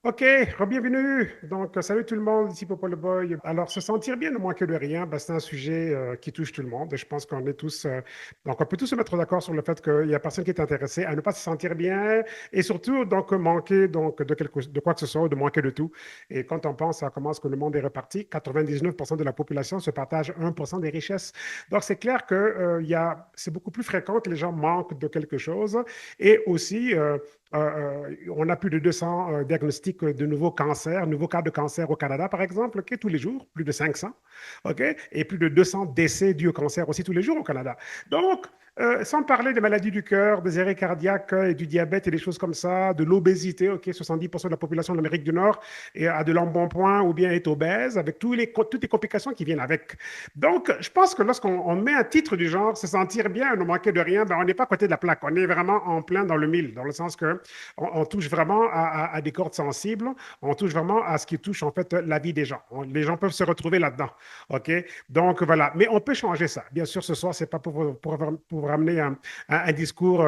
Ok, bienvenue. Donc, salut tout le monde, ici Popo le Boy. Alors, se sentir bien ne manquer de rien, ben, c'est un sujet qui touche tout le monde. Et je pense qu'on est tous, donc on peut tous se mettre d'accord sur le fait qu'il n'y a personne qui est intéressé à ne pas se sentir bien et surtout donc manquer donc de quoi que ce soit, ou de manquer de tout. Et quand on pense à comment est-ce que le monde est reparti, 99% de la population se partage 1% des richesses. Donc, c'est clair que c'est beaucoup plus fréquent que les gens manquent de quelque chose et aussi on a plus de 200 diagnostics de nouveaux cas de cancer au Canada, par exemple, okay, tous les jours, plus de 500, okay, et plus de 200 décès dus au cancer aussi tous les jours au Canada. Donc, sans parler des maladies du cœur, des arrêts cardiaques et du diabète et des choses comme ça, de l'obésité, ok, 70% de la population de l'Amérique du Nord a de l'embonpoint ou bien est obèse, avec toutes les complications qui viennent avec. Donc, je pense que lorsqu'on met un titre du genre, se sentir bien, ne manquer de rien, ben, on n'est pas à côté de la plaque. On est vraiment en plein dans le mille, dans le sens que on touche vraiment à des cordes sensibles, on touche vraiment à ce qui touche en fait la vie des gens. Les gens peuvent se retrouver là-dedans. OK? Donc voilà. Mais on peut changer ça. Bien sûr, ce soir, c'est pas pour ramener un discours.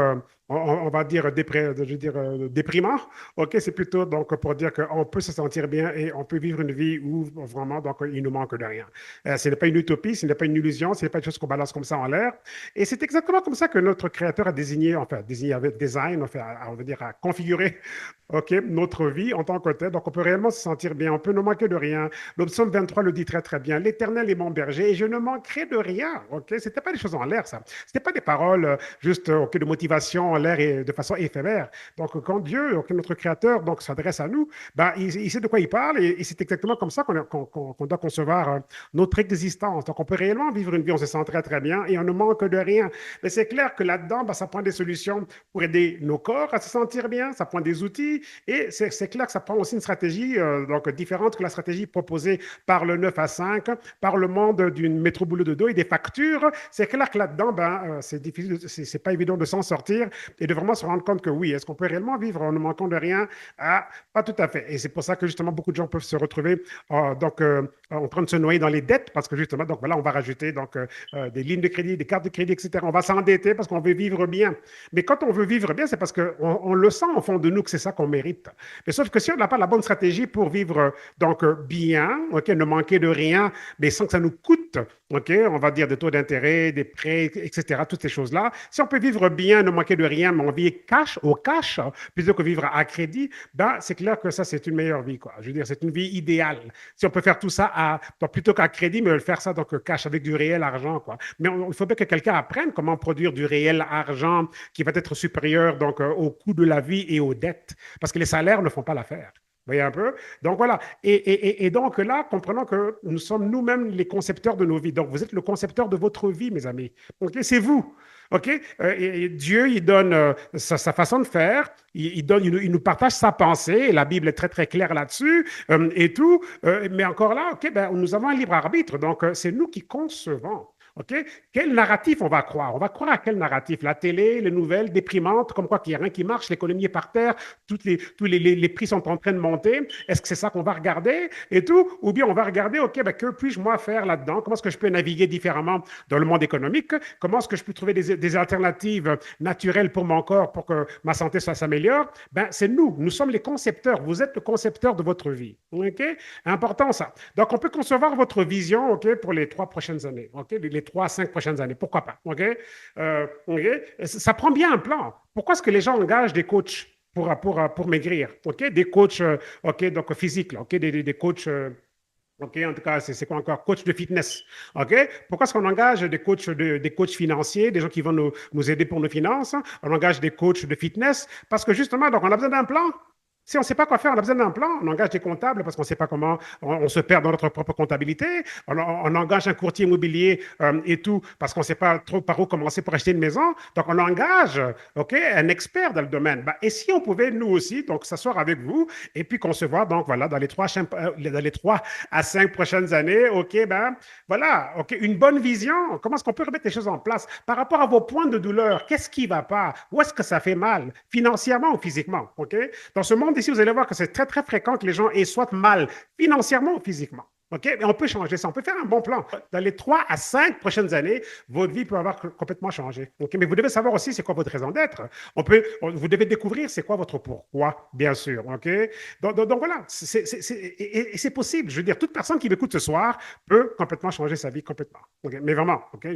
On va dire, déprimant. OK, c'est plutôt donc pour dire qu'on peut se sentir bien et on peut vivre une vie où vraiment donc, il ne manque de rien. Ce n'est pas une utopie, ce n'est pas une illusion, ce n'est pas une chose qu'on balance comme ça en l'air. Et c'est exactement comme ça que notre créateur a désigné, enfin, désigné avec design, enfin, on va dire, à configurer OK, notre vie en tant que tel. Donc, on peut réellement se sentir bien, on peut ne manquer de rien. Le psaume 23 le dit très, très bien. L'Éternel est mon berger et je ne manquerai de rien. OK, ce n'était pas des choses en l'air, ça. Ce n'était pas des paroles juste OK, de motivation en l'air et de façon éphémère. Donc, quand Dieu, OK, notre Créateur, donc, s'adresse à nous, ben, il sait de quoi il parle et c'est exactement comme ça qu'on doit concevoir notre existence. Donc, on peut réellement vivre une vie, on se sent très, très bien et on ne manque de rien. Mais c'est clair que là-dedans, ben, ça prend des solutions pour aider nos corps à se sentir bien, ça prend des outils et c'est clair que ça prend aussi une stratégie donc différente que la stratégie proposée par le 9 à 5, par le monde d'une métro boulot de dos et des factures. C'est clair que là-dedans, ben, c'est difficile, c'est pas évident de s'en sortir et de vraiment se rendre compte que oui, est-ce qu'on peut réellement vivre en ne manquant de rien? Ah, pas tout à fait. Et c'est pour ça que justement beaucoup de gens peuvent se retrouver en train de se noyer dans les dettes parce que justement, donc voilà, on va rajouter donc des lignes de crédit, des cartes de crédit, etc. On va s'endetter parce qu'on veut vivre bien. Mais quand on veut vivre bien, c'est parce qu'on le sent au fond de nous que c'est ça qu'on mérite. Mais sauf que si on n'a pas la bonne stratégie pour vivre donc bien, okay, ne manquer de rien, mais sans que ça nous coûte, okay, on va dire des taux d'intérêt, des prêts, etc., toutes ces choses-là. Si on peut vivre bien, ne manquer de rien, mais on vit cash, au cash, plutôt que vivre à crédit, ben, c'est clair que ça, c'est une meilleure vie. Quoi. Je veux dire, c'est une vie idéale. Si on peut faire tout ça donc, plutôt qu'à crédit, mais le faire ça donc cash avec du réel argent. Quoi. Mais il faut bien que quelqu'un apprenne comment produire du réel argent qui va être supérieur donc, au coût de la vie et aux dettes, parce que les salaires ne font pas l'affaire. Vous voyez un peu? Donc voilà. Et donc là, comprenons que nous sommes nous-mêmes les concepteurs de nos vies. Donc vous êtes le concepteur de votre vie, mes amis. OK? C'est vous. OK? Et Dieu, il donne sa façon de faire, il nous partage sa pensée, et la Bible est très, très claire là-dessus, et tout. Mais encore là, OK, ben, nous avons un libre arbitre. Donc, c'est nous qui concevons. OK? Quel narratif on va croire? On va croire à quel narratif? La télé, les nouvelles déprimantes, comme quoi qu'il n'y a rien qui marche, l'économie est par terre, tous les prix sont en train de monter. Est-ce que c'est ça qu'on va regarder et tout? Ou bien on va regarder, OK, ben, que puis-je moi faire là-dedans? Comment est-ce que je peux naviguer différemment dans le monde économique? Comment est-ce que je peux trouver des alternatives naturelles pour mon corps pour que ma santé s'améliore? Ben, c'est nous. Nous sommes les concepteurs. Vous êtes le concepteur de votre vie. OK? Important ça. Donc, on peut concevoir votre vision, OK, pour les 3 prochaines années. OK? Les 3 à 5 prochaines années. Pourquoi pas? OK? OK? Ça prend bien un plan. Pourquoi est-ce que les gens engagent des coachs pour maigrir? OK? Des coachs, OK, donc physiques, OK? Des coachs. OK, en tout cas, c'est quoi encore? Coach de fitness. OK? Pourquoi est-ce qu'on engage des coachs financiers, des gens qui vont nous aider pour nos finances? On engage des coachs de fitness parce que justement, donc, on a besoin d'un plan. Si on ne sait pas quoi faire, on a besoin d'un plan. On engage des comptables parce qu'on ne sait pas comment, on se perd dans notre propre comptabilité. On engage un courtier immobilier et tout parce qu'on ne sait pas trop par où commencer pour acheter une maison. Donc, on engage ok, un expert dans le domaine. Ben, et si on pouvait, nous aussi, donc s'asseoir avec vous et puis concevoir, donc voilà, dans les 3 à 5 prochaines années, OK, ben voilà, OK, une bonne vision. Comment est-ce qu'on peut remettre les choses en place par rapport à vos points de douleur? Qu'est-ce qui ne va pas? Où est-ce que ça fait mal? Financièrement ou physiquement? OK? Dans ce monde ici, vous allez voir que c'est très, très fréquent que les gens aient soit mal financièrement ou physiquement. OK? Mais on peut changer ça. On peut faire un bon plan. Dans les 3 à 5 prochaines années, votre vie peut avoir complètement changé. OK? Mais vous devez savoir aussi c'est quoi votre raison d'être. Vous devez découvrir c'est quoi votre pourquoi, bien sûr. OK? Donc voilà, et c'est possible. Je veux dire, toute personne qui m'écoute ce soir peut complètement changer sa vie complètement. OK? Mais vraiment, OK?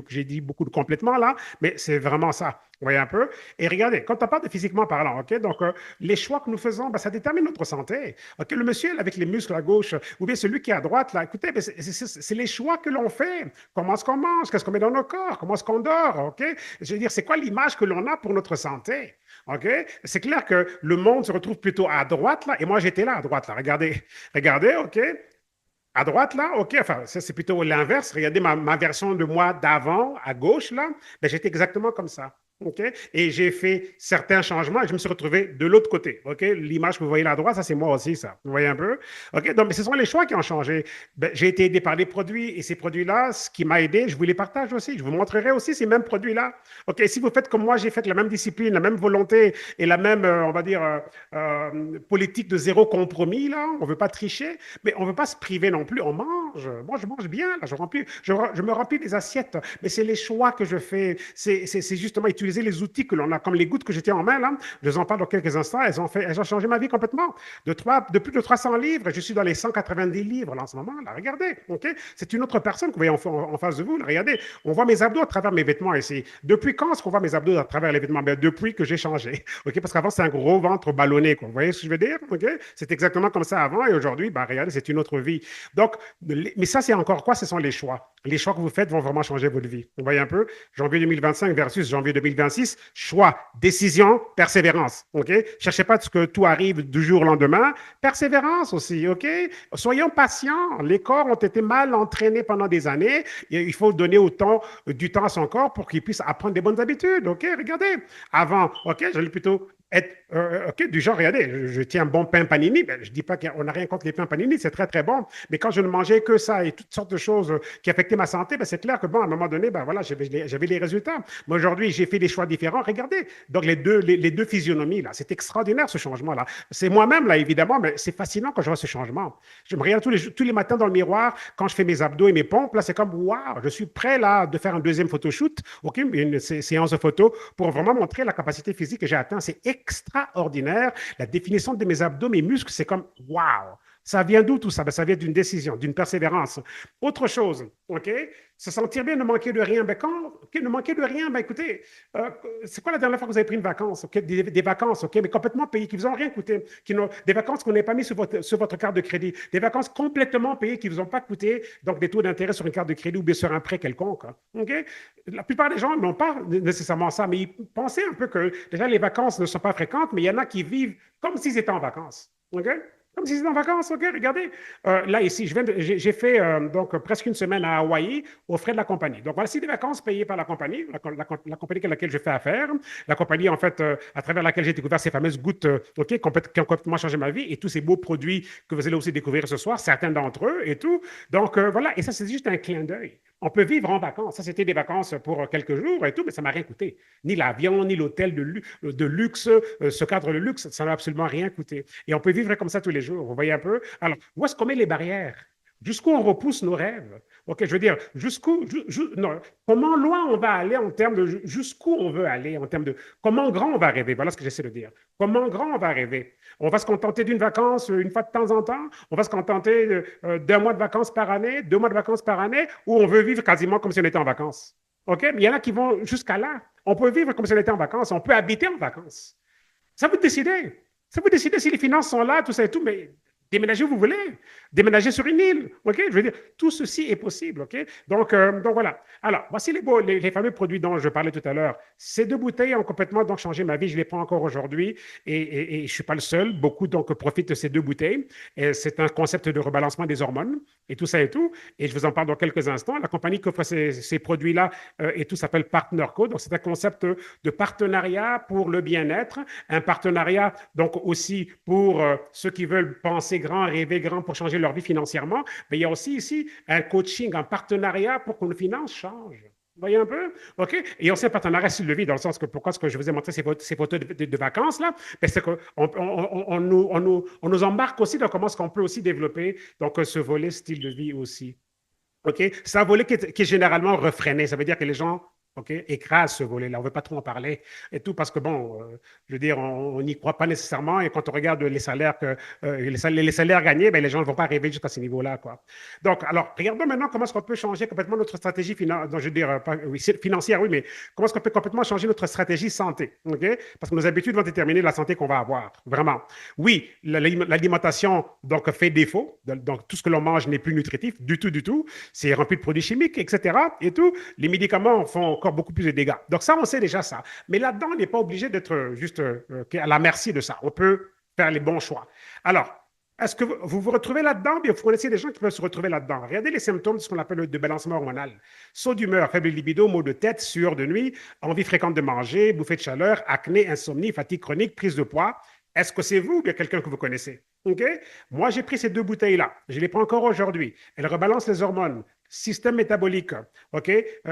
J'ai dit beaucoup de complètement là, mais c'est vraiment ça. Vous voyez un peu? Et regardez, quand on parle de physiquement parlant, OK? Donc, les choix que nous faisons, ben, ça détermine notre santé. OK? Le monsieur avec les muscles à gauche, ou bien celui qui est à droite, là, écoutez, ben, c'est les choix que l'on fait. Comment est-ce qu'on mange? Qu'est-ce qu'on met dans nos corps? Comment est-ce qu'on dort? OK? Je veux dire, c'est quoi l'image que l'on a pour notre santé? OK? C'est clair que le monde se retrouve plutôt à droite, là, et moi, j'étais là, à droite, là. Regardez, regardez, OK? À droite, là, OK, enfin, ça, c'est plutôt l'inverse. Regardez ma version de moi d'avant, à gauche, là, ben, j'étais exactement comme ça. OK? Et j'ai fait certains changements et je me suis retrouvé de l'autre côté. OK? L'image que vous voyez là à droite, ça, c'est moi aussi, ça. Vous voyez un peu? OK? Donc, mais ce sont les choix qui ont changé. Ben, j'ai été aidé par des produits et ces produits-là, ce qui m'a aidé, je vous les partage aussi. Je vous montrerai aussi ces mêmes produits-là. OK? Si vous faites comme moi, j'ai fait la même discipline, la même volonté et la même, on va dire, politique de zéro compromis, là, on ne veut pas tricher, mais on ne veut pas se priver non plus. On mange. Moi, je mange bien, là. Je me remplis des assiettes, mais c'est les choix que je fais. C'est justement utiliser les outils que l'on a, comme les gouttes que j'étais en main, là. Je vous en parle dans quelques instants. Elles ont changé ma vie complètement. De plus de 300 livres, je suis dans les 190 livres, là, en ce moment, là. Regardez, OK? C'est une autre personne que vous voyez en face de vous, là. Regardez, on voit mes abdos à travers mes vêtements ici. Depuis quand est-ce qu'on voit mes abdos à travers les vêtements? Ben, depuis que j'ai changé. OK? Parce qu'avant, c'est un gros ventre ballonné, quoi. Vous voyez ce que je veux dire? OK? C'est exactement comme ça avant et aujourd'hui, ben, regardez, c'est une autre vie. Donc, mais ça, c'est encore quoi? Ce sont les choix. Les choix que vous faites vont vraiment changer votre vie. Vous voyez un peu? Janvier 2025 versus janvier 2026. Choix, décision, persévérance. OK? Cherchez pas ce que tout arrive du jour au lendemain. Persévérance aussi. OK? Soyons patients. Les corps ont été mal entraînés pendant des années. Et il faut donner du temps à son corps pour qu'il puisse apprendre des bonnes habitudes. OK? Regardez. Avant, OK? J'allais plutôt être OK, du genre, regardez, je tiens un bon pain panini. Ben, je ne dis pas qu'on n'a rien contre les pains panini, c'est très, très bon. Mais quand je ne mangeais que ça et toutes sortes de choses qui affectaient ma santé, ben, c'est clair que, bon, à un moment donné, ben, voilà, j'avais les résultats. Mais aujourd'hui, j'ai fait des choix différents. Regardez, donc les deux physionomies, là, c'est extraordinaire ce changement-là. C'est moi-même, là, évidemment, mais c'est fascinant quand je vois ce changement. Je me regarde tous les matins dans le miroir, quand je fais mes abdos et mes pompes, là, c'est comme, waouh, je suis prêt, là, de faire un deuxième photoshoot, OK, une séance de photo pour vraiment montrer la capacité physique que j'ai atteint. C'est extraordinaire. La définition de mes abdos, mes muscles, c'est comme waouh. Ça vient d'où tout ça? Ben, ça vient d'une décision, d'une persévérance. Autre chose, OK? Se sentir bien, ne manquer de rien. Ben, ne manquer de rien, ben, écoutez, c'est quoi la dernière fois que vous avez pris une vacance? Okay? Des vacances, OK? Mais complètement payées, qui ne vous ont rien coûté. Des vacances qu'on n'a pas mis sur votre carte de crédit. Des vacances complètement payées qui ne vous ont pas coûté, donc des taux d'intérêt sur une carte de crédit ou bien sur un prêt quelconque. OK? La plupart des gens n'ont pas nécessairement ça, mais ils pensaient un peu que déjà les vacances ne sont pas fréquentes, mais il y en a qui vivent comme s'ils étaient en vacances. OK? Comme si c'était en vacances, OK, regardez. Là, ici, j'ai fait donc presque une semaine à Hawaï aux frais de la compagnie. Donc, voici des vacances payées par la compagnie, la compagnie avec laquelle je fais affaire. La compagnie, en fait, à travers laquelle j'ai découvert ces fameuses gouttes OK, qui ont complètement changé ma vie et tous ces beaux produits que vous allez aussi découvrir ce soir, certains d'entre eux et tout. Donc, voilà. Et ça, c'est juste un clin d'œil. On peut vivre en vacances. Ça, c'était des vacances pour quelques jours et tout, mais ça ne m'a rien coûté. Ni l'avion, ni l'hôtel de luxe, ce cadre de luxe, ça ne m'a absolument rien coûté. Et on peut vivre comme ça tous les jours. Vous voyez un peu? Alors, où est-ce qu'on met les barrières? Jusqu'où on repousse nos rêves? OK, je veux dire, non, comment loin on va aller en termes de jusqu'où on veut aller, en termes de comment grand on va rêver. Voilà ce que j'essaie de dire. Comment grand on va rêver? On va se contenter d'une vacance une fois de temps en temps? On va se contenter d'un mois de vacances par année, 2 mois de vacances par année, ou on veut vivre quasiment comme si on était en vacances? OK? Mais il y en a qui vont jusqu'à là. On peut vivre comme si on était en vacances. On peut habiter en vacances. Ça vous décidez. Ça vous décidez si les finances sont là, tout ça et tout, mais déménagez où vous voulez. Déménagez sur une île. OK? Je veux dire, tout ceci est possible. OK? Donc voilà. Alors, voici les fameux produits dont je parlais tout à l'heure. Ces deux bouteilles ont complètement donc changé ma vie. Je les prends encore aujourd'hui et je ne suis pas le seul. Beaucoup donc profitent de ces deux bouteilles. C'est un concept de rebalancement des hormones et tout ça et tout. Et je vous en parle dans quelques instants. La compagnie qui offre ces produits-là et tout s'appelle PartnerCo. Donc, c'est un concept de partenariat pour le bien-être. Un partenariat donc aussi pour ceux qui veulent penser grand, rêver grand pour changer leur vie financièrement. Mais il y a aussi ici un coaching, un partenariat pour que nos finances changent. Vous voyez un peu? OK? Et aussi un partenariat sur le vie, dans le sens que pourquoi est-ce que je vous ai montré ces photos de vacances là? Ben, c'est qu'on on nous embarque aussi dans comment est-ce qu'on peut aussi développer donc, ce volet style de vie aussi. OK? C'est un volet qui est généralement refréné. Ça veut dire que les gens OK, écrasent ce volet-là. On ne veut pas trop en parler et tout parce que, bon, je veux dire, on n'y croit pas nécessairement. Et quand on regarde les salaires, les salaires gagnés, ben, les gens ne vont pas arriver jusqu'à ce niveau-là, quoi. Donc, alors, regardons maintenant comment est-ce qu'on peut changer complètement notre stratégie financière, je veux dire, pas, oui, financière, oui, mais comment est-ce qu'on peut complètement changer notre stratégie santé, OK? Parce que nos habitudes vont déterminer la santé qu'on va avoir, vraiment. Oui, l'alimentation, donc, fait défaut. Donc, tout ce que l'on mange n'est plus nutritif du tout. C'est rempli de produits chimiques, etc. Et tout. Les médicaments font encore beaucoup plus de dégâts. Donc, ça, on sait déjà ça. Mais là-dedans, on n'est pas obligé d'être juste à la merci de ça. On peut faire les bons choix. Alors, est-ce que vous retrouvez là-dedans? Bien, vous connaissez des gens qui peuvent se retrouver là-dedans. Regardez les symptômes de ce qu'on appelle le débalancement hormonal. Saut d'humeur, faible libido, maux de tête, sueur de nuit, envie fréquente de manger, bouffée de chaleur, acné, insomnie, fatigue chronique, prise de poids. Est-ce que c'est vous ou bien quelqu'un que vous connaissez? OK? Moi, j'ai pris ces deux bouteilles-là. Je les prends encore aujourd'hui. Elles rebalancent les hormones, système métabolique, OK?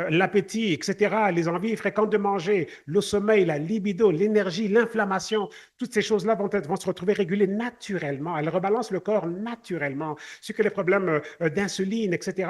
L'appétit, etc., les envies fréquentes de manger, le sommeil, la libido, l'énergie, l'inflammation, toutes ces choses-là vont se retrouver régulées naturellement. Elles rebalancent le corps naturellement. Ce que les problèmes d'insuline, etc.,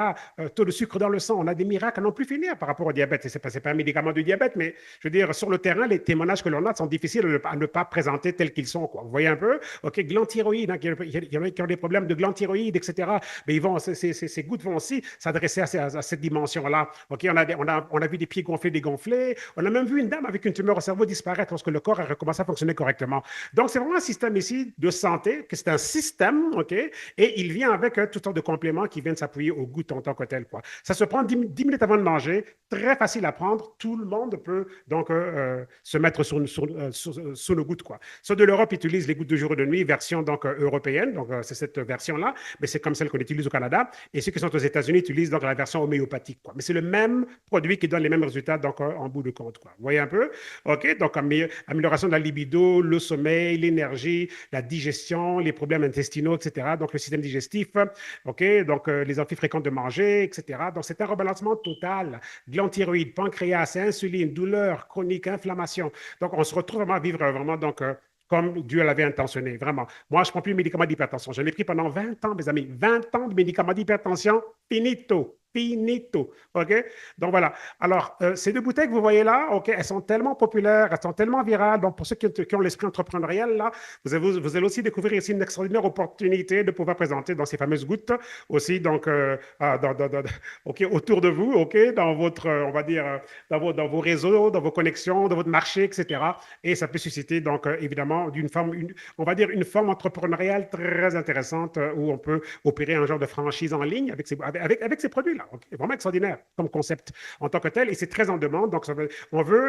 taux de sucre dans le sang, on a des miracles à non plus finir par rapport au diabète. Et ce n'est pas un médicament du diabète, mais je veux dire, sur le terrain, les témoignages que l'on a sont difficiles à ne pas présenter tels qu'ils sont, quoi. Vous voyez un peu? OK, glande thyroïde, hein, il y en a qui ont des problèmes de glande thyroïde, etc. Mais ces gouttes vont aussi s'adresser à cette dimension-là. OK, on a vu des pieds gonflés, dégonflés. On a même vu une dame avec une tumeur au cerveau disparaître lorsque le corps a recommencé à fonctionner correctement. Donc, c'est vraiment un système ici de santé, que c'est un système, OK, et il vient avec toutes sortes de compléments qui viennent s'appuyer aux gouttes en tant que tel, quoi. Ça se prend 10 minutes avant de manger, très facile à prendre. Tout le monde peut donc se mettre sur nos gouttes, quoi. Ceux de l'Europe utilisent les gouttes de jour et de nuit, version donc européenne, donc c'est cette version-là, mais c'est comme celle qu'on utilise au Canada. Et ceux qui sont aux États-Unis utilisent donc la version homéopathique, quoi. Mais c'est le même produit qui donne les mêmes résultats donc en bout de compte, quoi. Vous voyez un peu? OK, donc amélioration de la libido, le sommeil, l'énergie, la digestion, les problèmes intestinaux, etc. Donc le système digestif, OK, donc les envies fréquentes de manger, etc. Donc c'est un rebalancement total. Glande thyroïde, pancréas, insuline, douleur chronique, inflammation. Donc on se retrouve vraiment à vivre vraiment donc comme Dieu l'avait intentionné, vraiment. Moi, je ne prends plus de médicaments d'hypertension. Je l'ai pris pendant 20 ans, mes amis. 20 ans de médicaments d'hypertension, finito. Finito. OK? Donc voilà. Alors, ces deux bouteilles que vous voyez là, OK, elles sont tellement populaires, elles sont tellement virales. Donc, pour ceux qui ont l'esprit entrepreneurial, là, vous allez aussi découvrir ici une extraordinaire opportunité de pouvoir présenter dans ces fameuses gouttes aussi, donc, OK, autour de vous, OK, dans votre, on va dire, dans vos réseaux, dans vos connexions, dans votre marché, etc. Et ça peut susciter, donc, évidemment, on va dire une forme entrepreneuriale très intéressante où on peut opérer un genre de franchise en ligne avec ces produits-là. Okay? Vraiment extraordinaire comme concept en tant que tel. Et c'est très en demande. Donc,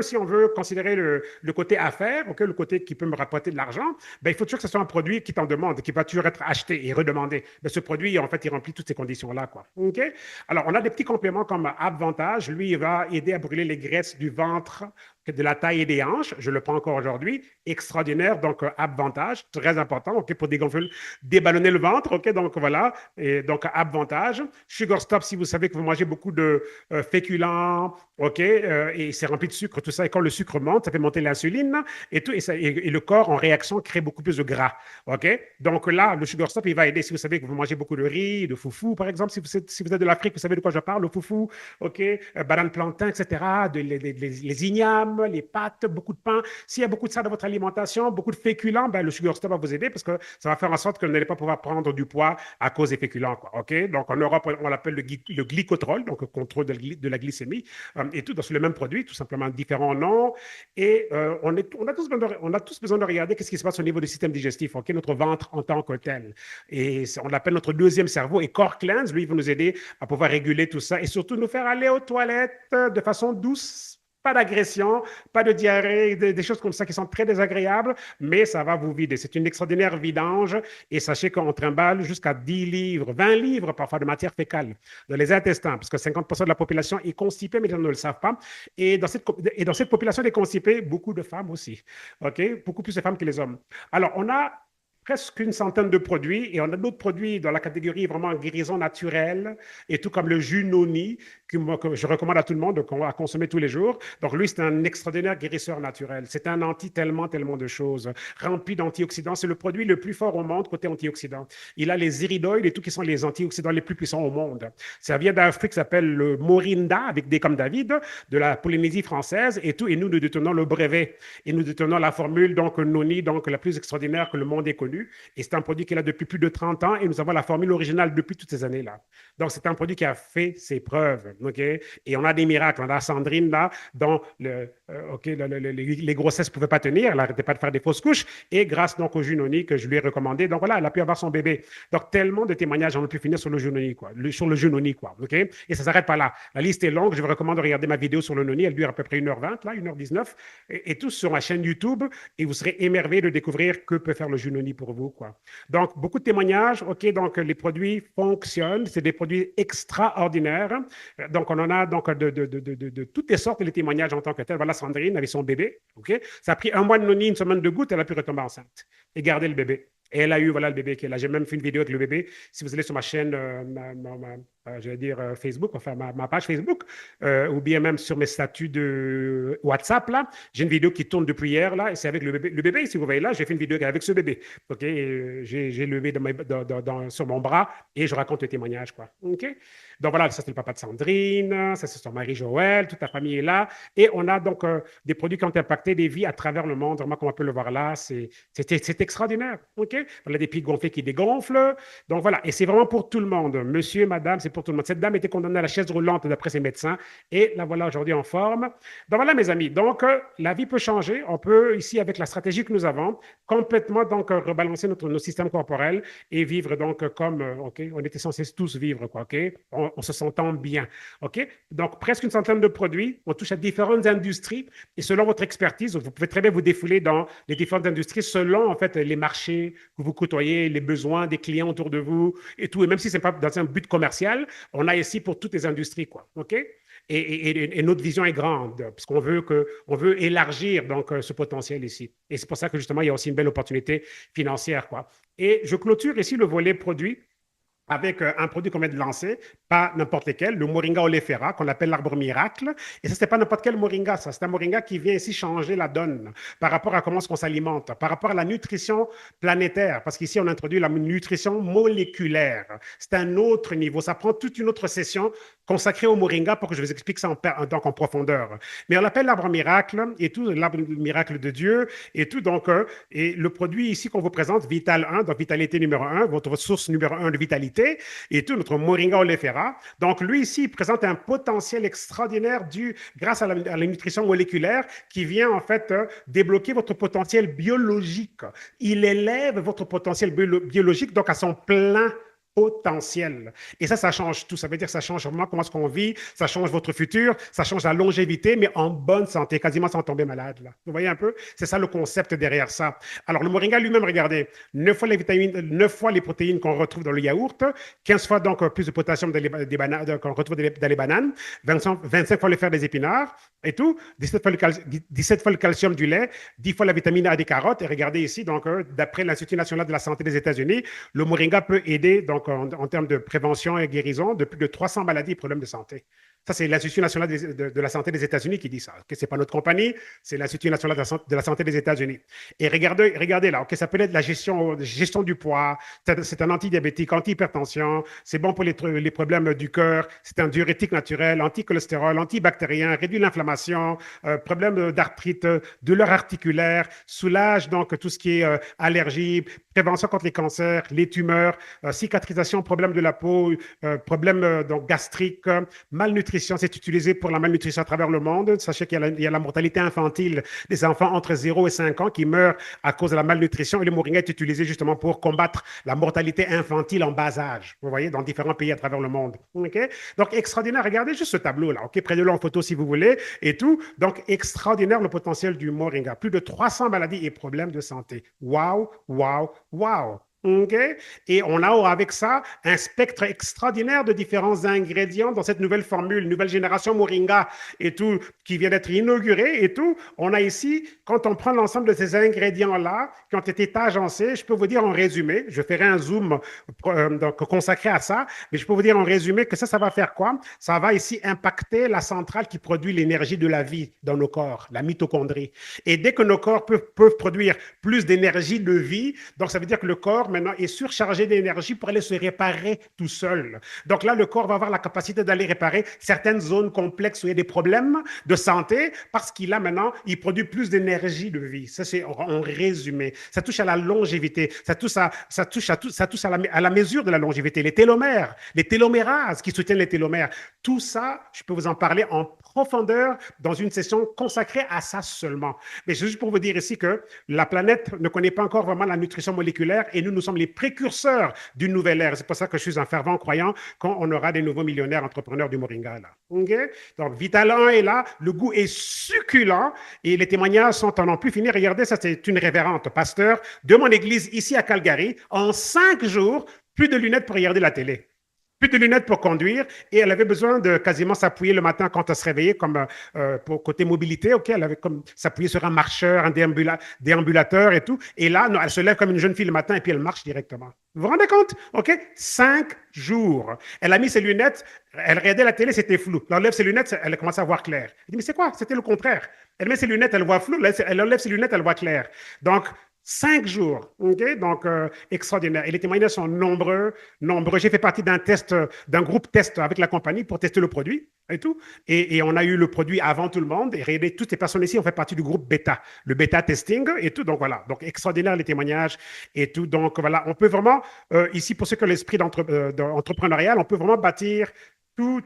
si on veut considérer le côté affaires, okay, le côté qui peut me rapporter de l'argent, ben, il faut toujours que ce soit un produit qui t'en demande, qui va toujours être acheté et redemandé. Ben, ce produit, en fait, il remplit toutes ces conditions-là, quoi. Okay? Alors, on a des petits compléments comme Avantage. Lui, il va aider à brûler les graisses du ventre, de la taille et des hanches. Je le prends encore aujourd'hui. Extraordinaire. Donc, Avantage, très important, OK, pour dégonfler, déballonner le ventre. OK, donc voilà. Et donc, Avantage. Sugar Stop, si vous savez que vous mangez beaucoup de féculents, OK, et c'est rempli de sucre, tout ça. Et quand le sucre monte, ça fait monter l'insuline et tout. Et le corps, en réaction, crée beaucoup plus de gras. OK, donc là, le Sugar Stop, il va aider si vous savez que vous mangez beaucoup de riz, de foufou, par exemple. Si vous êtes de l'Afrique, vous savez de quoi je parle, le foufou, OK, banane plantain, etc., les ignames, les pâtes, beaucoup de pain. S'il y a beaucoup de ça dans votre alimentation, beaucoup de féculents, ben, le Sugar Stop va vous aider parce que ça va faire en sorte que vous n'allez pas pouvoir prendre du poids à cause des féculents, quoi. OK, donc en Europe, on l'appelle le glycotrol, donc le contrôle de la glycémie, et tout dans le même produit, tout simplement différents noms. Et on a tous besoin de regarder qu'est-ce qui se passe au niveau du système digestif, OK, notre ventre en tant que tel. Et on l'appelle notre deuxième cerveau. Et Core Cleanse, lui, il va nous aider à pouvoir réguler tout ça et surtout nous faire aller aux toilettes de façon douce. Pas d'agression, pas de diarrhée, des choses comme ça qui sont très désagréables, mais ça va vous vider. C'est une extraordinaire vidange et sachez qu'on trimballe jusqu'à 10 livres, 20 livres parfois de matière fécale dans les intestins, parce que 50% de la population est constipée, mais ils ne le savent pas. Et dans cette population des constipés, beaucoup de femmes aussi. OK? Beaucoup plus de femmes que les hommes. Alors, on a presque une centaine de produits et on a d'autres produits dans la catégorie vraiment guérison naturelle et tout comme le jus noni que je recommande à tout le monde à consommer tous les jours. Donc, lui, c'est un extraordinaire guérisseur naturel. C'est un anti tellement, tellement de choses, rempli d'antioxydants. C'est le produit le plus fort au monde côté antioxydants. Il a les iridoïdes et tout qui sont les antioxydants les plus puissants au monde. Ça vient d'un fruit qui s'appelle le morinda, avec des comme David, de la Polynésie française et tout. Et nous détenons le brevet. Et nous détenons la formule, donc, Noni, donc, la plus extraordinaire que le monde ait connue. Et c'est un produit qui est là depuis plus de 30 ans et nous avons la formule originale depuis toutes ces années-là. Donc, c'est un produit qui a fait ses preuves. Okay? Et on a des miracles. On a Sandrine, là, dont les grossesses ne pouvaient pas tenir. Elle n'arrêtait pas de faire des fausses couches. Et grâce donc au Junoni que je lui ai recommandé, donc voilà, elle a pu avoir son bébé. Donc, tellement de témoignages, on a pu finir sur le Junoni, quoi. Sur le Junoni, quoi. Okay? Et ça ne s'arrête pas là. La liste est longue. Je vous recommande de regarder ma vidéo sur le Noni. Elle dure à peu près 1h20, là, 1h19. Et tout sur ma chaîne YouTube. Et vous serez émerveillés de découvrir que peut faire le Junoni pour vous, quoi. Donc, beaucoup de témoignages. OK, donc les produits fonctionnent. C'est des produits extraordinaires. Donc, on en a donc de toutes les sortes, les témoignages en tant que tel. Voilà Sandrine avec son bébé. OK, ça a pris un mois de Noni, une semaine de goutte, elle a pu retomber enceinte et garder le bébé. Et elle a eu, voilà, le bébé qui est là. J'ai même fait une vidéo avec le bébé. Si vous allez sur ma chaîne, je vais dire Facebook, enfin ma page Facebook, ou bien même sur mes statuts de WhatsApp, là, j'ai une vidéo qui tourne depuis hier, là, et c'est avec le bébé. Le bébé, si vous voyez là, j'ai fait une vidéo avec ce bébé. OK, j'ai le bébé sur mon bras et je raconte le témoignage, quoi. OK, donc voilà, ça c'est le papa de Sandrine, ça c'est son mari Joël, toute la famille est là. Et on a donc des produits qui ont impacté des vies à travers le monde. Vraiment, comme on peut le voir là, c'est extraordinaire. OK, on a des pieds gonflés qui dégonflent. Donc voilà, et c'est vraiment pour tout le monde. Monsieur, madame, c'est pour tout le monde. Cette dame était condamnée à la chaise roulante d'après ses médecins et la voilà aujourd'hui en forme. Donc voilà, mes amis. Donc, la vie peut changer. On peut, ici, avec la stratégie que nous avons, complètement donc rebalancer nos systèmes corporels et vivre donc comme, OK, on était censés tous vivre, quoi, OK, on se sentant bien, OK. Donc, presque une centaine de produits. On touche à différentes industries et selon votre expertise, vous pouvez très bien vous défouler dans les différentes industries selon, en fait, les marchés que vous côtoyez, les besoins des clients autour de vous et tout. Et même si ce n'est pas dans un but commercial, on a ici pour toutes les industries, quoi, OK. Et notre vision est grande, parce on veut élargir donc ce potentiel ici. Et c'est pour ça que justement, il y a aussi une belle opportunité financière, quoi. Et je clôture ici le volet produit avec un produit qu'on vient de lancer, pas n'importe lequel, le Moringa oleifera, qu'on appelle l'arbre miracle. Et ça, c'est pas n'importe quel Moringa, ça. C'est un Moringa qui vient ici changer la donne par rapport à comment on s'alimente, par rapport à la nutrition planétaire, parce qu'ici, on introduit la nutrition moléculaire. C'est un autre niveau. Ça prend toute une autre session consacrée au Moringa pour que je vous explique ça en profondeur. Mais on l'appelle l'arbre miracle et tout, l'arbre miracle de Dieu et tout. Donc, et le produit ici qu'on vous présente, Vital 1, donc vitalité numéro 1, votre source numéro 1 de vitalité, et tout, notre Moringa oleifera. Donc, lui, ici, il présente un potentiel extraordinaire grâce à la nutrition moléculaire qui vient, en fait, débloquer votre potentiel biologique. Il élève votre potentiel biologique, donc à son plein potentiel. Et ça change tout. Ça veut dire que ça change vraiment comment est-ce qu'on vit, ça change votre futur, ça change la longévité, mais en bonne santé, quasiment sans tomber malade. Là. Vous voyez un peu? C'est ça le concept derrière ça. Alors, le moringa lui-même, regardez, 9 fois les vitamines, 9 fois les protéines qu'on retrouve dans le yaourt, 15 fois donc plus de potassium qu'on retrouve dans les bananes, 25 fois le fer des épinards et tout, 17 fois le calcium du lait, 10 fois la vitamine A des carottes. Et regardez ici, donc, d'après l'Institut national de la santé des États-Unis, le moringa peut aider donc en termes de prévention et guérison de plus de 300 maladies et problèmes de santé. Ça, c'est l'Institut national de la santé des États-Unis qui dit ça. Okay? Ce n'est pas notre compagnie, c'est l'Institut national de la santé des États-Unis. Et regardez là, okay? Ça peut être la gestion du poids, c'est un antidiabétique, anti-hypertension, c'est bon pour les problèmes du cœur, c'est un diurétique naturel, anti-cholestérol, antibactérien, réduit l'inflammation, problème d'arthrite, douleur articulaire, soulage donc tout ce qui est allergie, prévention contre les cancers, les tumeurs, cicatrisation, problème de la peau, problème donc gastrique, malnutrition. C'est utilisé pour la malnutrition à travers le monde. Sachez qu'il y a la mortalité infantile des enfants entre 0 et 5 ans qui meurent à cause de la malnutrition et le moringa est utilisé justement pour combattre la mortalité infantile en bas âge. Vous voyez, dans différents pays à travers le monde. Okay? Donc, extraordinaire. Regardez juste ce tableau-là. Okay? Prenez-le en photo si vous voulez et tout. Donc, extraordinaire le potentiel du moringa. Plus de 300 maladies et problèmes de santé. Waouh, waouh, waouh. OK? Et on a avec ça un spectre extraordinaire de différents ingrédients dans cette nouvelle formule, nouvelle génération Moringa et tout, qui vient d'être inaugurée et tout. On a ici, quand on prend l'ensemble de ces ingrédients-là qui ont été agencés, je peux vous dire en résumé, je ferai un zoom donc, consacré à ça, mais je peux vous dire en résumé que ça va faire quoi? Ça va ici impacter la centrale qui produit l'énergie de la vie dans nos corps, la mitochondrie. Et dès que nos corps peuvent produire plus d'énergie de vie, donc ça veut dire que le corps maintenant est surchargé d'énergie pour aller se réparer tout seul. Donc là, le corps va avoir la capacité d'aller réparer certaines zones complexes où il y a des problèmes de santé parce qu'il a maintenant, il produit plus d'énergie de vie. Ça, c'est en résumé. Ça touche à la longévité, ça touche à la mesure de la longévité, les télomères, les télomérases qui soutiennent les télomères. Tout ça, je peux vous en parler en profondeur dans une session consacrée à ça seulement. Mais c'est juste pour vous dire ici que la planète ne connaît pas encore vraiment la nutrition moléculaire et nous sommes les précurseurs d'une nouvelle ère. C'est pour ça que je suis un fervent croyant qu'on aura des nouveaux millionnaires entrepreneurs du Moringa. Là. Okay? Donc, Vital 1 est là, le goût est succulent et les témoignages sont en n'en plus finir. Regardez, ça c'est une révérente pasteur de mon église ici à Calgary. En 5 jours, plus de lunettes pour regarder la télé. Plus de lunettes pour conduire et elle avait besoin de quasiment s'appuyer le matin quand elle se réveillait comme pour côté mobilité, ok, elle avait comme s'appuyer sur un marcheur, un déambulateur et tout. Et là, non, elle se lève comme une jeune fille le matin et puis elle marche directement. Vous vous rendez compte? OK? 5 jours. Elle a mis ses lunettes, elle regardait la télé, c'était flou. Elle enlève ses lunettes, elle a commencé à voir clair. Elle dit, mais c'est quoi? C'était le contraire. Elle met ses lunettes, elle voit flou, elle enlève ses lunettes, elle voit clair. Donc, 5 jours, ok, donc extraordinaire. Et les témoignages sont nombreux, nombreux. J'ai fait partie d'un test, d'un groupe test avec la compagnie pour tester le produit et tout. Et on a eu le produit avant tout le monde. Et regardez, toutes les personnes ici ont fait partie du groupe bêta, le bêta testing et tout. Donc voilà, donc extraordinaire les témoignages et tout. Donc voilà, on peut vraiment, ici pour ceux qui ont l'esprit d'entrepreneurial, on peut vraiment bâtir tout,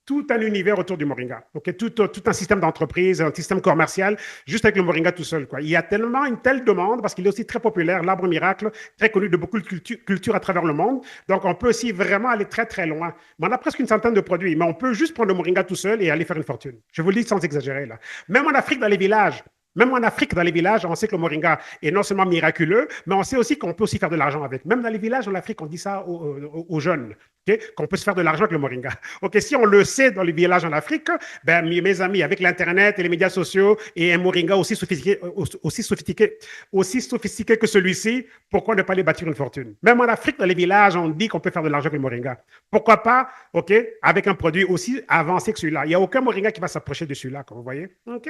tout un univers autour du Moringa. Okay? Tout un système d'entreprise, un système commercial, juste avec le Moringa tout seul. Quoi. Il y a tellement une telle demande, parce qu'il est aussi très populaire, l'arbre miracle, très connu de beaucoup de cultures à travers le monde. Donc, on peut aussi vraiment aller très, très loin. Mais on a presque une centaine de produits, mais on peut juste prendre le Moringa tout seul et aller faire une fortune. Je vous le dis sans exagérer. Là. Même en Afrique, dans les villages, même en Afrique, dans les villages, on sait que le moringa est non seulement miraculeux, mais on sait aussi qu'on peut aussi faire de l'argent avec. Même dans les villages en Afrique, on dit ça aux jeunes, okay? Qu'on peut se faire de l'argent avec le moringa. Okay? Si on le sait dans les villages en Afrique, ben, mes amis, avec l'Internet et les médias sociaux et un moringa aussi sophistiqué que celui-ci, pourquoi ne pas aller bâtir une fortune? Même en Afrique, dans les villages, on dit qu'on peut faire de l'argent avec le moringa. Pourquoi pas, OK, avec un produit aussi avancé que celui-là? Il n'y a aucun moringa qui va s'approcher de celui-là, comme vous voyez. OK?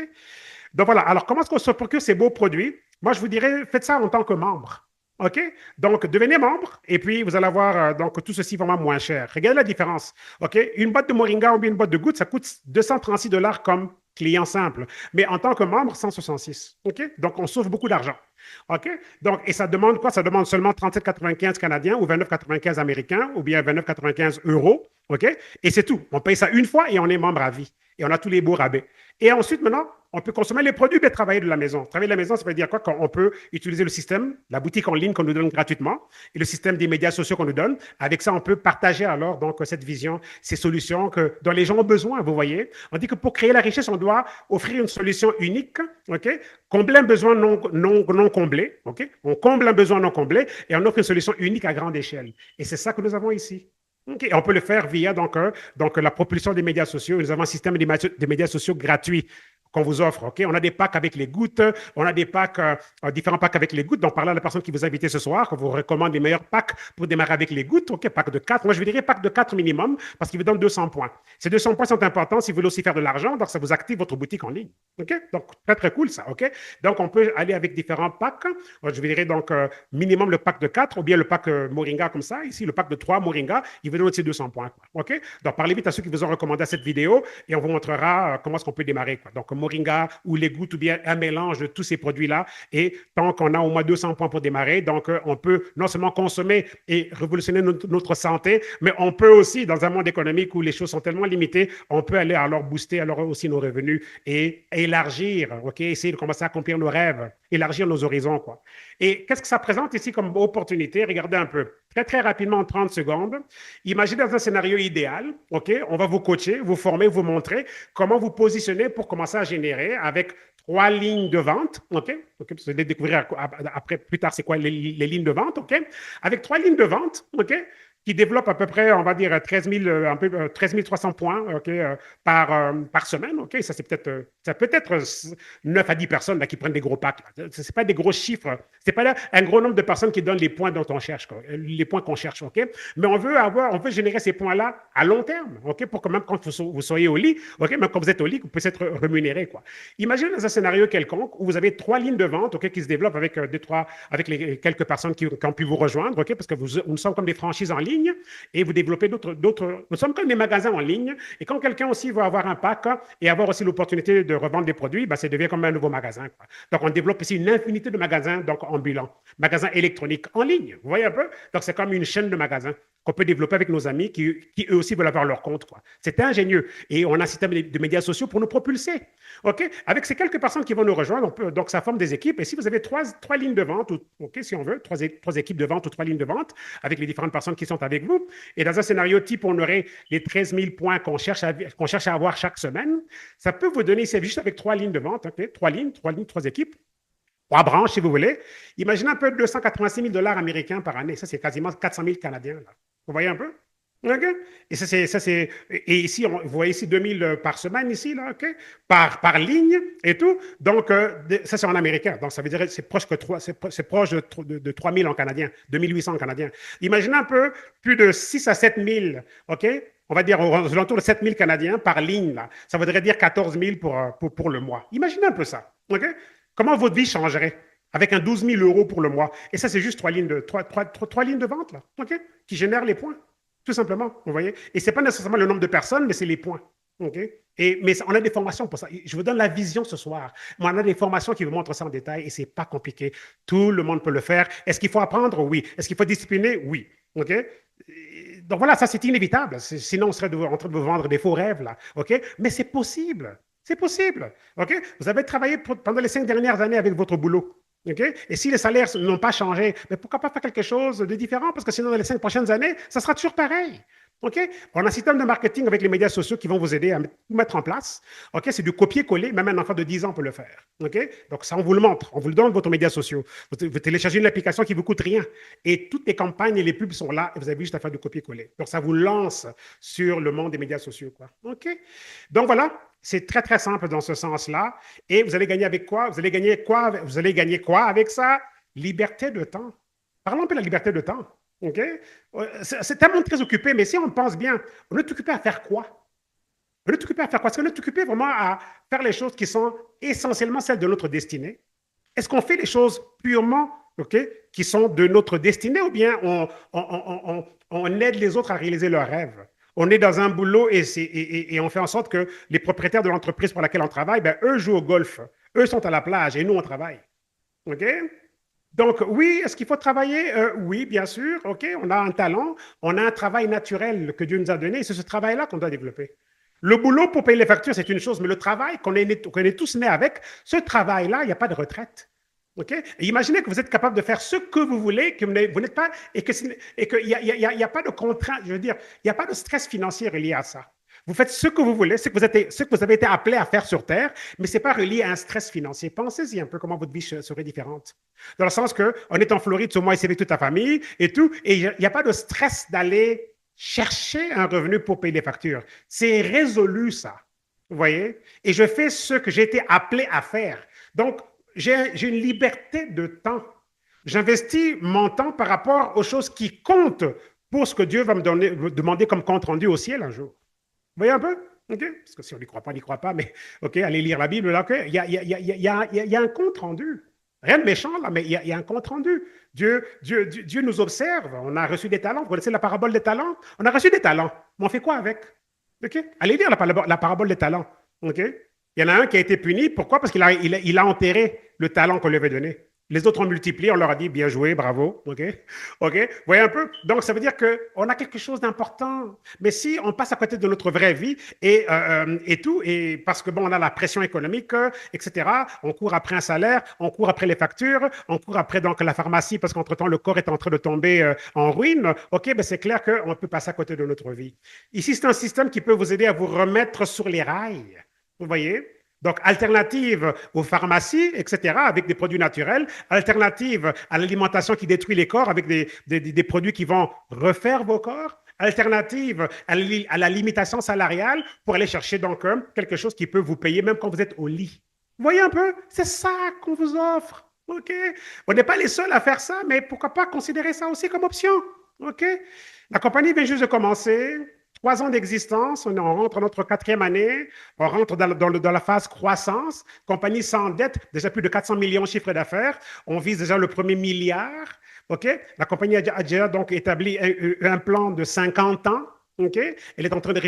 Donc voilà, alors comment est-ce qu'on se procure ces beaux produits? Moi, je vous dirais, faites ça en tant que membre. OK? Donc, devenez membre et puis vous allez avoir donc, tout ceci vraiment moins cher. Regardez la différence. OK? Une boîte de Moringa ou bien une boîte de gouttes, ça coûte 236 $ comme client simple. Mais en tant que membre, 166. OK? Donc, on sauve beaucoup d'argent. OK? Donc, et ça demande quoi? Ça demande seulement 37,95 canadiens ou 29,95 américains ou bien 29,95 euros. OK? Et c'est tout. On paye ça une fois et on est membre à vie. Et on a tous les beaux rabais. Et ensuite, maintenant, on peut consommer les produits et travailler de la maison. Travailler de la maison, ça veut dire quoi? Qu'on peut utiliser le système, la boutique en ligne qu'on nous donne gratuitement et le système des médias sociaux qu'on nous donne. Avec ça, on peut partager alors donc cette vision, ces solutions dont les gens ont besoin, vous voyez. On dit que pour créer la richesse, on doit offrir une solution unique, OK? Combler un besoin non comblé, OK? On comble un besoin non comblé et on offre une solution unique à grande échelle. Et c'est ça que nous avons ici. Okay. On peut le faire via donc la propulsion des médias sociaux. Nous avons un système des médias sociaux gratuits qu'on vous offre. Okay? On a des packs avec les gouttes, on a des packs, différents packs avec les gouttes. Donc, parlez à la personne qui vous a invité ce soir, qu'on vous recommande les meilleurs packs pour démarrer avec les gouttes. OK, pack de 4. Moi, je vous dirais pack de 4 minimum parce qu'il vous donne 200 points. Ces 200 points sont importants si vous voulez aussi faire de l'argent. Donc, ça vous active votre boutique en ligne. OK? Donc, très, très cool ça. OK? Donc, on peut aller avec différents packs. Je vous dirais donc minimum le pack de 4 ou bien le pack Moringa comme ça. Ici, le pack de 3 Moringa, il vous donne aussi 200 points. Quoi. OK? Donc, parlez vite à ceux qui vous ont recommandé cette vidéo et on vous montrera comment est-ce qu'on peut démarrer. Quoi. Donc, Moringa ou les gouttes ou bien un mélange de tous ces produits-là. Et tant qu'on a au moins 200 points pour démarrer, donc on peut non seulement consommer et révolutionner notre santé, mais on peut aussi, dans un monde économique où les choses sont tellement limitées, on peut aller alors booster alors aussi nos revenus et élargir, OK, essayer de commencer à accomplir nos rêves, élargir nos horizons, quoi. Et qu'est-ce que ça présente ici comme opportunité? Regardez un peu. Très, très rapidement, en 30 secondes. Imaginez dans un scénario idéal, OK, on va vous coacher, vous former, vous montrer comment vous positionner pour commencer à générer avec trois lignes de vente, OK? OK, vous allez découvrir après, plus tard, c'est quoi les lignes de vente, OK? Avec trois lignes de vente, OK? Qui développent à peu près, on va dire, 13 000, un peu, 13 300 points, OK, par semaine, OK? Ça peut être 9 à 10 personnes là, qui prennent des gros packs. Ce n'est pas des gros chiffres. Ce n'est pas là, un gros nombre de personnes qui donnent les points dont on cherche, quoi, les points qu'on cherche, OK? Mais on veut générer ces points-là à long terme, OK? Pour que même quand vous soyez au lit, OK? Même quand vous êtes au lit, vous puissiez être rémunéré, quoi. Imaginez dans un scénario quelconque où vous avez trois lignes de vente, OK, qui se développent avec, avec quelques personnes qui ont pu vous rejoindre, OK? Parce que nous sommes comme des franchises en ligne et vous développez d'autres. Nous sommes comme des magasins en ligne. Et quand quelqu'un aussi va avoir un pack et avoir aussi l'opportunité de revendre des produits, ben, ça devient comme un nouveau magasin, quoi. Donc, on développe ici une infinité de magasins donc, ambulants, magasins électroniques en ligne. Vous voyez un peu? Donc, c'est comme une chaîne de magasins qu'on peut développer avec nos amis qui eux aussi veulent avoir leur compte, quoi. C'est ingénieux. Et on a un système de médias sociaux pour nous propulser. OK? Avec ces quelques personnes qui vont nous rejoindre, donc ça forme des équipes. Et si vous avez trois lignes de vente, OK, si on veut, trois équipes de vente ou trois lignes de vente avec les différentes personnes qui sont avec vous, et dans un scénario type, on aurait les 13 000 points qu'on cherche à avoir chaque semaine, ça peut vous donner, c'est juste avec trois lignes de vente, OK? Trois équipes, trois branches, si vous voulez. Imaginez un peu 286 000 $ américains par année. Ça, c'est quasiment 400 000 Canadiens. Là. Vous voyez un peu? OK? Et et ici, vous voyez ici 2000 par semaine, ici, là, OK? Par ligne et tout. Donc, ça, c'est en américain. Donc, ça veut dire que c'est proche, c'est proche de 3000 en canadien, 2800 en canadien. Imaginez un peu plus de 6 à 7 000, OK? On va dire aux alentours de 7 000 Canadiens par ligne, là. Ça voudrait dire 14 000 pour le mois. Imaginez un peu ça, OK? Comment votre vie changerait avec un 12 000 € pour le mois? Et ça, c'est juste trois lignes de vente, là, OK? Qui génèrent les points. Tout simplement, vous voyez. Et ce n'est pas nécessairement le nombre de personnes, mais c'est les points. Okay? Mais on a des formations pour ça. Je vous donne la vision ce soir. Mais on a des formations qui vous montrent ça en détail et ce n'est pas compliqué. Tout le monde peut le faire. Est-ce qu'il faut apprendre? Oui. Est-ce qu'il faut discipliner? Oui. Okay? Donc voilà, ça c'est inévitable. Sinon, on serait en train de vous vendre des faux rêves, là. Okay? Mais c'est possible. C'est possible. Okay? Vous avez travaillé pendant les 5 dernières années avec votre boulot. Okay? Et si les salaires n'ont pas changé, mais pourquoi pas faire quelque chose de différent? Parce que sinon, dans les 5 prochaines années, ça sera toujours pareil. Okay? On a un système de marketing avec les médias sociaux qui vont vous aider à mettre en place. Okay? C'est du copier-coller, même un enfant de 10 ans peut le faire. Okay? Donc, ça, on vous le montre, on vous le donne, votre médias sociaux. Vous téléchargez une application qui ne vous coûte rien. Et toutes les campagnes et les pubs sont là et vous avez juste à faire du copier-coller. Donc, ça vous lance sur le monde des médias sociaux, quoi. Okay? Donc, voilà. C'est très, très simple dans ce sens-là. Et vous allez gagner avec quoi? Vous allez gagner quoi? Vous allez gagner quoi avec ça? Liberté de temps. Parlons un peu de la liberté de temps. OK? C'est tellement très occupé, mais si on pense bien, on est occupé à faire quoi? On est occupé à faire quoi? Est-ce qu'on est occupé vraiment à faire les choses qui sont essentiellement celles de notre destinée? Est-ce qu'on fait les choses purement, OK, qui sont de notre destinée ou bien on aide les autres à réaliser leurs rêves? On est dans un boulot et on fait en sorte que les propriétaires de l'entreprise pour laquelle on travaille, ben, eux jouent au golf. Eux sont à la plage et nous, on travaille. OK? Donc, oui, est-ce qu'il faut travailler? Oui, bien sûr. OK, on a un talent, on a un travail naturel que Dieu nous a donné et c'est ce travail-là qu'on doit développer. Le boulot pour payer les factures, c'est une chose, mais le travail qu'on est tous nés avec, ce travail-là, il n'y a pas de retraite. OK? Et imaginez que vous êtes capable de faire ce que vous voulez, que vous n'êtes pas, et qu'il n'y a pas de contrainte, je veux dire, il n'y a pas de stress financier relié à ça. Vous faites ce que vous voulez, ce que vous avez été appelé à faire sur Terre, mais ce n'est pas relié à un stress financier. Pensez-y un peu comment votre vie serait différente. Dans le sens qu'on est en Floride, ce mois ici avec toute ta famille et tout, et il n'y a pas de stress d'aller chercher un revenu pour payer les factures. C'est résolu, ça. Vous voyez? Et je fais ce que j'ai été appelé à faire. Donc, j'ai une liberté de temps. J'investis mon temps par rapport aux choses qui comptent pour ce que Dieu va me demander comme compte rendu au ciel un jour. Vous voyez un peu? OK? Parce que si on n'y croit pas, on n'y croit pas, mais OK, allez lire la Bible, là, OK? Il y a un compte rendu. Rien de méchant, là, mais il y a un compte rendu. Dieu nous observe. On a reçu des talents. Vous connaissez la parabole des talents? On a reçu des talents. Mais on fait quoi avec? OK? Allez lire la parabole des talents. OK? Il y en a un qui a été puni. Pourquoi? Parce qu'il a enterré le talent qu'on lui avait donné. Les autres ont multiplié, on leur a dit bien joué, bravo. OK? OK? Vous voyez un peu? Donc, ça veut dire qu'on a quelque chose d'important. Mais si on passe à côté de notre vraie vie et tout, et parce que bon, on a la pression économique, etc., on court après un salaire, on court après les factures, on court après donc la pharmacie parce qu'entre-temps, le corps est en train de tomber en ruine. OK? Ben, c'est clair qu'on peut passer à côté de notre vie. Ici, c'est un système qui peut vous aider à vous remettre sur les rails. Vous voyez? Donc, alternative aux pharmacies, etc., avec des produits naturels, alternative à l'alimentation qui détruit les corps avec des produits qui vont refaire vos corps, alternative à la limitation salariale pour aller chercher donc quelque chose qui peut vous payer même quand vous êtes au lit. Vous voyez un peu? C'est ça qu'on vous offre. OK? On n'est pas les seuls à faire ça, mais pourquoi pas considérer ça aussi comme option? OK? La compagnie vient juste de commencer. 3 ans d'existence, on rentre dans notre quatrième année, on rentre dans la phase croissance, compagnie sans dette, déjà plus de 400 millions de chiffre d'affaires, on vise déjà le premier milliard, ok? La compagnie a déjà donc établi un plan de 50 ans, ok? Elle est en train de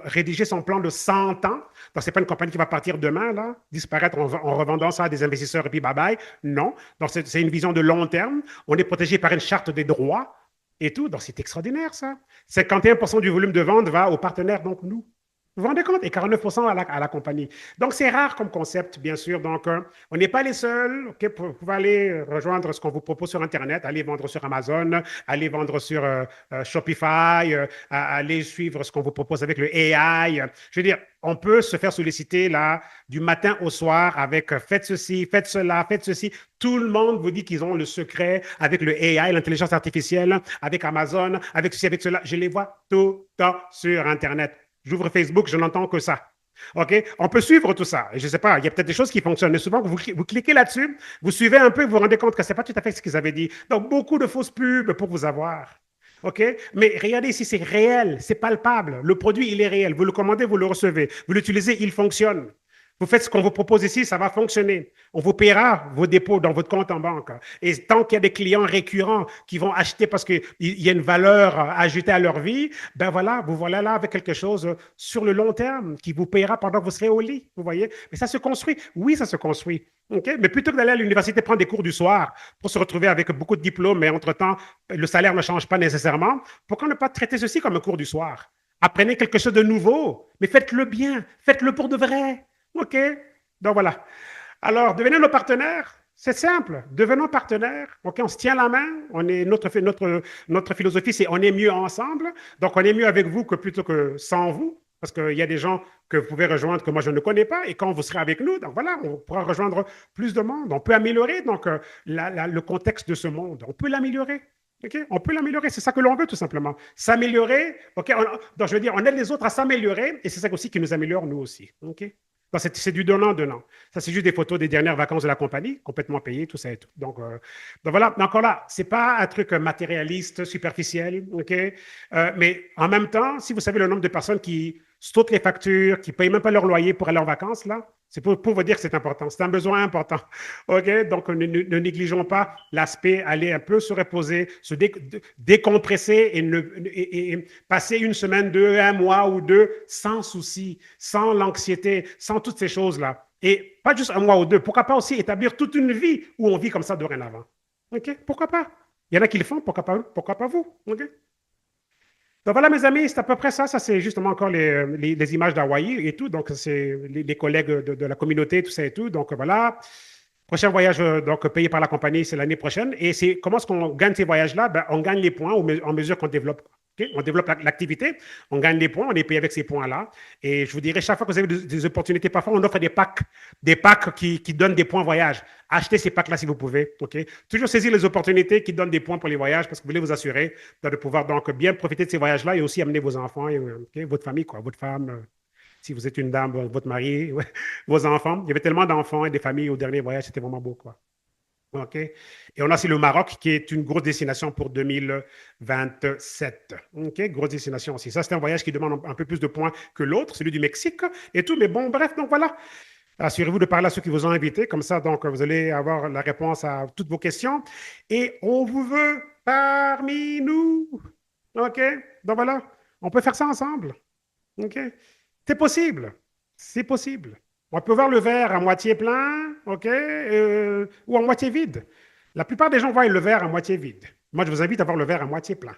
rédiger son plan de 100 ans, donc c'est pas une compagnie qui va partir demain, là, disparaître en revendant ça à des investisseurs et puis bye bye, non, donc c'est une vision de long terme, on est protégé par une charte des droits, et tout. Donc, c'est extraordinaire, ça. 51% du volume de vente va aux partenaires, donc nous. Vous vous rendez compte? Et 49% à la compagnie. Donc, c'est rare comme concept, bien sûr. Donc, on n'est pas les seuls. Okay? Vous pouvez aller rejoindre ce qu'on vous propose sur Internet, aller vendre sur Amazon, aller vendre sur Shopify, aller suivre ce qu'on vous propose avec le AI. Je veux dire, on peut se faire solliciter là du matin au soir avec faites ceci, faites cela, faites ceci. Tout le monde vous dit qu'ils ont le secret avec le AI, l'intelligence artificielle, avec Amazon, avec ceci, avec cela. Je les vois tout le temps sur Internet. J'ouvre Facebook, je n'entends que ça. OK? On peut suivre tout ça. Je ne sais pas, il y a peut-être des choses qui fonctionnent. Mais souvent, vous cliquez là-dessus, vous suivez un peu, vous vous rendez compte que ce n'est pas tout à fait ce qu'ils avaient dit. Donc, beaucoup de fausses pubs pour vous avoir. OK? Mais regardez ici, c'est réel, c'est palpable. Le produit, il est réel. Vous le commandez, vous le recevez. Vous l'utilisez, il fonctionne. Vous faites ce qu'on vous propose ici, ça va fonctionner. On vous paiera vos dépôts dans votre compte en banque. Et tant qu'il y a des clients récurrents qui vont acheter parce qu'il y a une valeur ajoutée à leur vie, ben voilà, vous voilà là avec quelque chose sur le long terme qui vous paiera pendant que vous serez au lit. Vous voyez? Mais ça se construit. Oui, ça se construit. Okay? Mais plutôt que d'aller à l'université prendre des cours du soir pour se retrouver avec beaucoup de diplômes, mais entre-temps, le salaire ne change pas nécessairement, pourquoi ne pas traiter ceci comme un cours du soir? Apprenez quelque chose de nouveau, mais faites-le bien, faites-le pour de vrai. OK? Donc voilà. Alors, devenez nos partenaires. C'est simple. Devenons partenaires. OK? On se tient la main. Notre philosophie, c'est on est mieux ensemble. Donc, on est mieux avec vous que plutôt que sans vous. Parce qu'il y a des gens que vous pouvez rejoindre que moi je ne connais pas. Et quand vous serez avec nous, donc voilà, on pourra rejoindre plus de monde. On peut améliorer donc le contexte de ce monde. On peut l'améliorer. Okay? On peut l'améliorer, c'est ça que l'on veut tout simplement. S'améliorer, okay? Donc je veux dire, on aide les autres à s'améliorer et c'est ça aussi qui nous améliore nous aussi. Okay? C'est du donnant-donnant. Ça, c'est juste des photos des dernières vacances de la compagnie, complètement payées, tout ça et tout. Donc voilà, encore là, c'est pas un truc matérialiste, superficiel, OK? Mais en même temps, si vous savez le nombre de personnes qui sautent les factures, qui ne payent même pas leur loyer pour aller en vacances, là, c'est pour vous dire que c'est important. C'est un besoin important. OK? Donc, ne négligeons pas l'aspect aller un peu se reposer, décompresser et passer une semaine, deux, un mois ou deux sans souci, sans l'anxiété, sans toutes ces choses-là. Et pas juste un mois ou deux. Pourquoi pas aussi établir toute une vie où on vit comme ça dorénavant? OK? Pourquoi pas? Il y en a qui le font, pourquoi pas vous? OK? Donc voilà, mes amis, c'est à peu près ça. Ça, c'est justement encore les images d'Hawaï et tout. Donc, c'est les collègues de la communauté, tout ça et tout. Donc voilà. Prochain voyage donc, payé par la compagnie, c'est l'année prochaine. Et c'est comment est-ce qu'on gagne ces voyages-là? Ben, on gagne les points en mesure qu'on développe. Okay? On développe l'activité, on gagne les points, on est payé avec ces points-là. Et je vous dirais, chaque fois que vous avez des opportunités, parfois on offre des packs qui donnent des points voyage. Achetez ces packs-là si vous pouvez. Okay? Toujours saisir les opportunités qui donnent des points pour les voyages parce que vous voulez vous assurer de pouvoir donc bien profiter de ces voyages-là et aussi amener vos enfants et okay? Votre famille, quoi, votre femme. Si vous êtes une dame, votre mari, ouais, vos enfants. Il y avait tellement d'enfants et de familles au dernier voyage, c'était vraiment beau, quoi. OK? Et on a aussi le Maroc qui est une grosse destination pour 2027. OK? Grosse destination aussi. Ça, c'est un voyage qui demande un peu plus de points que l'autre, celui du Mexique et tout. Mais bon, bref, donc voilà. Assurez-vous de parler à ceux qui vous ont invité. Comme ça, donc, vous allez avoir la réponse à toutes vos questions. Et on vous veut parmi nous. OK? Donc voilà. On peut faire ça ensemble. OK? C'est possible. C'est possible. On peut voir le verre à moitié plein, OK, ou à moitié vide. La plupart des gens voient le verre à moitié vide. Moi, je vous invite à voir le verre à moitié plein.